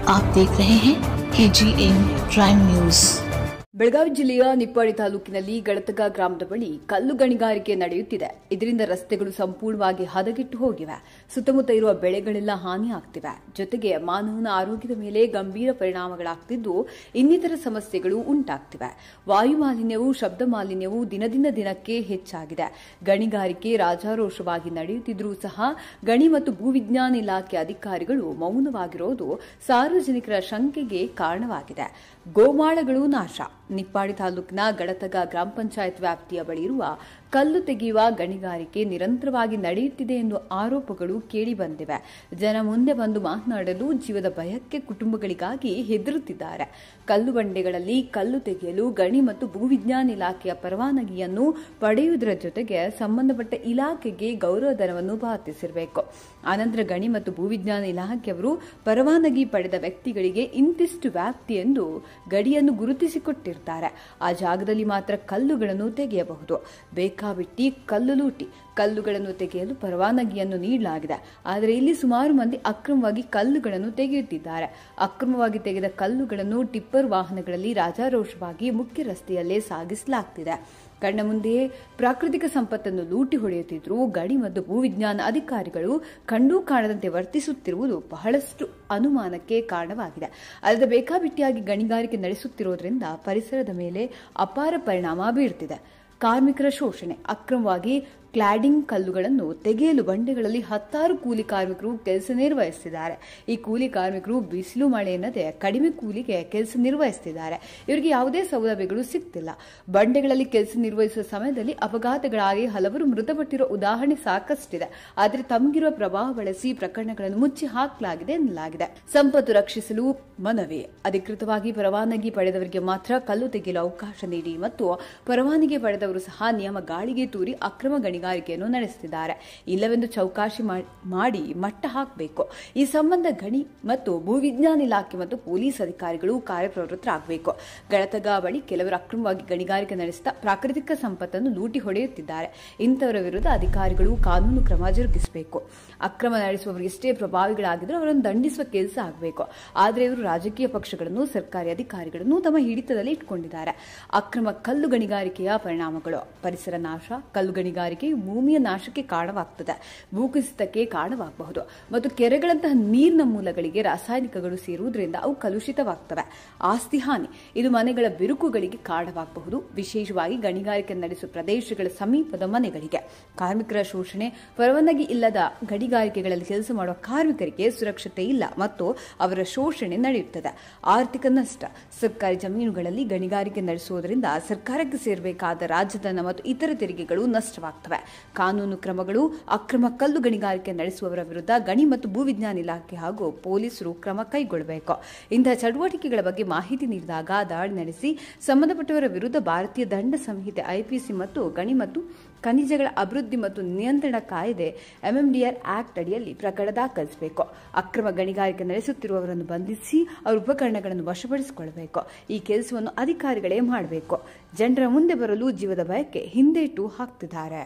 आप देख रहे हैं KGN प्राइम न्यूज। ಬೆಳಗಾವಿ ಜಿಲ್ಲೆಯ ನಿಪ್ಪಾಡಿ ತಾಲೂಕಿನಲ್ಲಿ ಗಡತಗ ಗ್ರಾಮದ ಬಳಿ ಕಲ್ಲು ಗಣಿಗಾರಿಕೆ ನಡೆಯುತ್ತಿದೆ. ಇದರಿಂದ ರಸ್ತೆಗಳು ಸಂಪೂರ್ಣವಾಗಿ ಹದಗೆಟ್ಟು ಹೋಗಿವೆ. ಸುತ್ತಮುತ್ತ ಇರುವ ಬೆಳೆಗಳೆಲ್ಲ ಹಾನಿಯಾಗ್ತಿವೆ. ಜೊತೆಗೆ ಮಾನವನ ಆರೋಗ್ಯದ ಮೇಲೆ ಗಂಭೀರ ಪರಿಣಾಮಗಳಾಗ್ತಿದ್ದು ಇನ್ನಿತರ ಸಮಸ್ಯೆಗಳು ಉಂಟಾಗ್ತಿವೆ. ವಾಯು ಮಾಲಿನ್ಯವು, ಶಬ್ದ ಮಾಲಿನ್ಯವು ದಿನದಿಂದ ದಿನಕ್ಕೆ ಹೆಚ್ಚಾಗಿದೆ. ಗಣಿಗಾರಿಕೆ ರಾಜಾರೋಷವಾಗಿ ನಡೆಯುತ್ತಿದ್ದರೂ ಸಹ ಗಣಿ ಮತ್ತು ಭೂವಿಜ್ಞಾನ ಇಲಾಖೆ ಅಧಿಕಾರಿಗಳು ಮೌನವಾಗಿರೋದು ಸಾರ್ವಜನಿಕರ ಶಂಕೆಗೆ ಕಾರಣವಾಗಿದೆ. ಗೋಮಾಳಗಳು ನಾಶ. ನಿಪ್ಪಾಡಿ ತಾಲೂಕಿನ ಗಡತಗ ಗ್ರಾಮ ಪಂಚಾಯತ್ ವ್ಯಾಪ್ತಿಯ ಬಳಿ ಇರುವ ಕಲ್ಲು ತೆಗೆಯುವ ಗಣಿಗಾರಿಕೆ ನಿರಂತರವಾಗಿ ನಡೆಯುತ್ತಿದೆ ಎಂದು ಆರೋಪಗಳು ಕೇಳಿಬಂದಿವೆ. ಜನ ಮುಂದೆ ಬಂದು ಮಾತನಾಡಲು ಜೀವದ ಭಯಕ್ಕೆ ಕುಟುಂಬಗಳಿಗಾಗಿ ಹೆದರುತ್ತಿದ್ದಾರೆ. ಕಲ್ಲು ಬಂಡೆಗಳಲ್ಲಿ ಕಲ್ಲು ತೆಗೆಯಲು ಗಣಿ ಮತ್ತು ಭೂವಿಜ್ಞಾನ ಇಲಾಖೆಯ ಪರವಾನಗಿಯನ್ನು ಪಡೆಯುವುದರ ಜೊತೆಗೆ ಸಂಬಂಧಪಟ್ಟ ಇಲಾಖೆಗೆ ಗೌರವಧನವನ್ನು ಪಾವತಿಸಿರಬೇಕು. ಆನಂತರ ಗಣಿ ಮತ್ತು ಭೂವಿಜ್ಞಾನ ಇಲಾಖೆಯವರು ಪರವಾನಗಿ ಪಡೆದ ವ್ಯಕ್ತಿಗಳಿಗೆ ಇಂತಿಷ್ಟು ವ್ಯಾಪ್ತಿ ಎಂದು ಗಡಿಯನ್ನು ಗುರುತಿಸಿಕೊಟ್ಟಿರುತ್ತಾರೆ. ಆ ಜಾಗದಲ್ಲಿ ಮಾತ್ರ ಕಲ್ಲುಗಳನ್ನು ತೆಗೆಯಬಹುದು. ಬೇಕಾಬಿಟ್ಟಿ ಕಲ್ಲು ಲೂಟಿ ಕಲ್ಲುಗಳನ್ನು ತೆಗೆಯಲು ಪರವಾನಗಿಯನ್ನು ನೀಡಲಾಗಿದೆ. ಆದರೆ ಇಲ್ಲಿ ಸುಮಾರು ಮಂದಿ ಅಕ್ರಮವಾಗಿ ಕಲ್ಲುಗಳನ್ನು ತೆಗೆಯುತ್ತಿದ್ದಾರೆ. ಅಕ್ರಮವಾಗಿ ತೆಗೆದ ಕಲ್ಲುಗಳನ್ನು ಟಿಪ್ಪರ್ ವಾಹನಗಳಲ್ಲಿ ರಾಜಾರೋಷವಾಗಿ ಮುಖ್ಯ ರಸ್ತೆಯಲ್ಲೇ ಸಾಗಿಸಲಾಗುತ್ತಿದೆ. ಕಣ್ಣ ಮುಂದೆಯೇ ಪ್ರಾಕೃತಿಕ ಸಂಪತ್ತನ್ನು ಲೂಟಿ ಹೊಡೆಯುತ್ತಿದ್ದರೂ ಗಣಿ ಮತ್ತು ಭೂವಿಜ್ಞಾನ ಅಧಿಕಾರಿಗಳು ಕಂಡೂ ಕಾಣದಂತೆ ವರ್ತಿಸುತ್ತಿರುವುದು ಬಹಳಷ್ಟು ಅನುಮಾನಕ್ಕೆ ಕಾರಣವಾಗಿದೆ. ಅಲ್ಲದೆ ಬೇಕಾಬಿಟ್ಟಿಯಾಗಿ ಗಣಿಗಾರಿಕೆ ನಡೆಸುತ್ತಿರುವುದರಿಂದ ಪರಿಸರದ ಮೇಲೆ ಅಪಾರ ಪರಿಣಾಮ ಬೀರುತ್ತಿದೆ. ಕಾರ್ಮಿಕರ ಶೋಷಣೆ. ಅಕ್ರಮವಾಗಿ ಕ್ಲಾಡಿಂಗ್ ಕಲ್ಲುಗಳನ್ನು ತೆಗೆಯಲು ಬಂಡೆಗಳಲ್ಲಿ 10 ಕೂಲಿ ಕಾರ್ಮಿಕರು ಕೆಲಸ ನಿರ್ವಹಿಸುತ್ತಿದ್ದಾರೆ. ಈ ಕೂಲಿ ಕಾರ್ಮಿಕರು ಬಿಸಿಲು ಮಳೆ ಎನ್ನದೆ ಕಡಿಮೆ ಕೂಲಿಗೆ ಕೆಲಸ ನಿರ್ವಹಿಸುತ್ತಿದ್ದಾರೆ. ಇವರಿಗೆ ಯಾವುದೇ ಸೌಲಭ್ಯಗಳು ಸಿಗ್ತಿಲ್ಲ. ಬಂಡೆಗಳಲ್ಲಿ ಕೆಲಸ ನಿರ್ವಹಿಸುವ ಸಮಯದಲ್ಲಿ ಅಪಘಾತಗಳಾಗಿ ಹಲವರು ಮೃತಪಟ್ಟಿರುವ ಉದಾಹರಣೆ ಸಾಕಷ್ಟಿದೆ. ಆದರೆ ತಮಗಿರುವ ಪ್ರಭಾವ ಬಳಸಿ ಪ್ರಕರಣಗಳನ್ನು ಮುಚ್ಚಿ ಹಾಕಲಾಗಿದೆ ಎನ್ನಲಾಗಿದೆ. ಸಂಪತ್ತು ರಕ್ಷಿಸಲು ಮನವಿ. ಅಧಿಕೃತವಾಗಿ ಪರವಾನಗಿ ಪಡೆದವರಿಗೆ ಮಾತ್ರ ಕಲ್ಲು ತೆಗೆಯಲು ಅವಕಾಶ ನೀಡಿ ಮತ್ತು ಪರವಾನಗಿ ಪಡೆದವರು ಸಹ ನಿಯಮ ಗಾಳಿಗೆ ತೂರಿ ಅಕ್ರಮ ಗಣಿಗಾರಿಕೆಯನ್ನು ನಡೆಸುತ್ತಿದ್ದಾರೆ. ಇಲ್ಲವೆಂದು ಚೌಕಾಶಿ ಮಾಡಿ ಮಟ್ಟ ಹಾಕಬೇಕು. ಈ ಸಂಬಂಧ ಗಣಿ ಮತ್ತು ಭೂವಿಜ್ಞಾನ ಇಲಾಖೆ ಮತ್ತು ಪೊಲೀಸ್ ಅಧಿಕಾರಿಗಳು ಕಾರ್ಯಪ್ರವೃತ್ತರಾಗಬೇಕು. ಗಡತಗ ಬಳಿ ಕೆಲವರು ಅಕ್ರಮವಾಗಿ ಗಣಿಗಾರಿಕೆ ನಡೆಸುತ್ತಾ ಪ್ರಾಕೃತಿಕ ಸಂಪತ್ತನ್ನು ಲೂಟಿ ಹೊಡೆಯುತ್ತಿದ್ದಾರೆ. ಇಂಥವರ ವಿರುದ್ಧ ಅಧಿಕಾರಿಗಳು ಕಾನೂನು ಕ್ರಮ ಜರುಗಿಸಬೇಕು. ಅಕ್ರಮ ನಡೆಸುವವರು ಎಷ್ಟೇ ಪ್ರಭಾವಿಗಳಾಗಿದ್ದರೂ ಅವರನ್ನು ದಂಡಿಸುವ ಕೆಲಸ ಆಗಬೇಕು. ಆದರೆ ಇವರು ರಾಜಕೀಯ ಪಕ್ಷಗಳನ್ನು, ಸರ್ಕಾರಿ ಅಧಿಕಾರಿಗಳನ್ನು ತಮ್ಮ ಹಿಡಿತದಲ್ಲಿ ಇಟ್ಟುಕೊಂಡಿದ್ದಾರೆ. ಅಕ್ರಮ ಕಲ್ಲು ಗಣಿಗಾರಿಕೆಯ ಪರಿಣಾಮಗಳು: ಪರಿಸರ ನಾಶ. ಕಲ್ಲು ಗಣಿಗಾರಿಕೆ ಭೂಮಿಯ ನಾಶಕ್ಕೆ ಕಾರಣವಾಗುತ್ತದೆ, ಭೂಕುಸಿತಕ್ಕೆ ಕಾರಣವಾಗಬಹುದು ಮತ್ತು ಕೆರೆಗಳಂತಹ ನೀರಿನ ಮೂಲಗಳಿಗೆ ರಾಸಾಯನಿಕಗಳು ಸೇರುವುದರಿಂದ ಅವು ಕಲುಷಿತವಾಗುತ್ತವೆ. ಆಸ್ತಿ ಹಾನಿ. ಇದು ಮನೆಗಳ ಬಿರುಕುಗಳಿಗೆ ಕಾರಣವಾಗಬಹುದು, ವಿಶೇಷವಾಗಿ ಗಣಿಗಾರಿಕೆ ನಡೆಸುವ ಪ್ರದೇಶಗಳ ಸಮೀಪದ ಮನೆಗಳಿಗೆ. ಕಾರ್ಮಿಕರ ಶೋಷಣೆ. ಪರವಾನಗಿ ಇಲ್ಲದ ಗಣಿಗಾರಿಕೆಗಳಲ್ಲಿ ಕೆಲಸ ಮಾಡುವ ಕಾರ್ಮಿಕರಿಗೆ ಸುರಕ್ಷತೆ ಇಲ್ಲ ಮತ್ತು ಅವರ ಶೋಷಣೆ ನಡೆಯುತ್ತದೆ. ಆರ್ಥಿಕ ನಷ್ಟ. ಸರ್ಕಾರಿ ಜಮೀನುಗಳಲ್ಲಿ ಗಣಿಗಾರಿಕೆ ನಡೆಸುವುದರಿಂದ ಸರ್ಕಾರಕ್ಕೆ ಸೇರಬೇಕಾದ ರಾಜಧನ ಮತ್ತು ಇತರ ತೆರಿಗೆಗಳು ನಷ್ಟವಾಗುತ್ತವೆ. ಕಾನೂನು ಕ್ರಮಗಳು. ಅಕ್ರಮ ಕಲ್ಲು ಗಣಿಗಾರಿಕೆ ನಡೆಸುವವರ ವಿರುದ್ಧ ಗಣಿ ಮತ್ತು ಭೂವಿಜ್ಞಾನ ಇಲಾಖೆ ಹಾಗೂ ಪೊಲೀಸರು ಕ್ರಮ ಕೈಗೊಳ್ಳಬೇಕು. ಇಂತಹ ಚಟುವಟಿಕೆಗಳ ಬಗ್ಗೆ ಮಾಹಿತಿ ನೀಡಿದಾಗ ದಾಳಿ ನಡೆಸಿ ಸಂಬಂಧಪಟ್ಟವರ ವಿರುದ್ಧ ಭಾರತೀಯ ದಂಡ ಸಂಹಿತೆ IPC ಮತ್ತು ಗಣಿ ಮತ್ತು ಖನಿಜಗಳ ಅಭಿವೃದ್ಧಿ ಮತ್ತು ನಿಯಂತ್ರಣ ಕಾಯ್ದೆ MMDR ಆಕ್ಟ್ ಅಡಿಯಲ್ಲಿ ಪ್ರಕರಣ ದಾಖಲಿಸಬೇಕು. ಅಕ್ರಮ ಗಣಿಗಾರಿಕೆ ನಡೆಸುತ್ತಿರುವವರನ್ನು ಬಂಧಿಸಿ ಅವರ ಉಪಕರಣಗಳನ್ನು ವಶಪಡಿಸಿಕೊಳ್ಳಬೇಕು. ಈ ಕೆಲಸವನ್ನು ಅಧಿಕಾರಿಗಳೇ ಮಾಡಬೇಕು. ಜನರ ಮುಂದೆ ಬರಲು ಜೀವದ ಭಯಕ್ಕೆ ಹಿಂದೇಟು ಹಾಕ್ತಿದ್ದಾರೆ.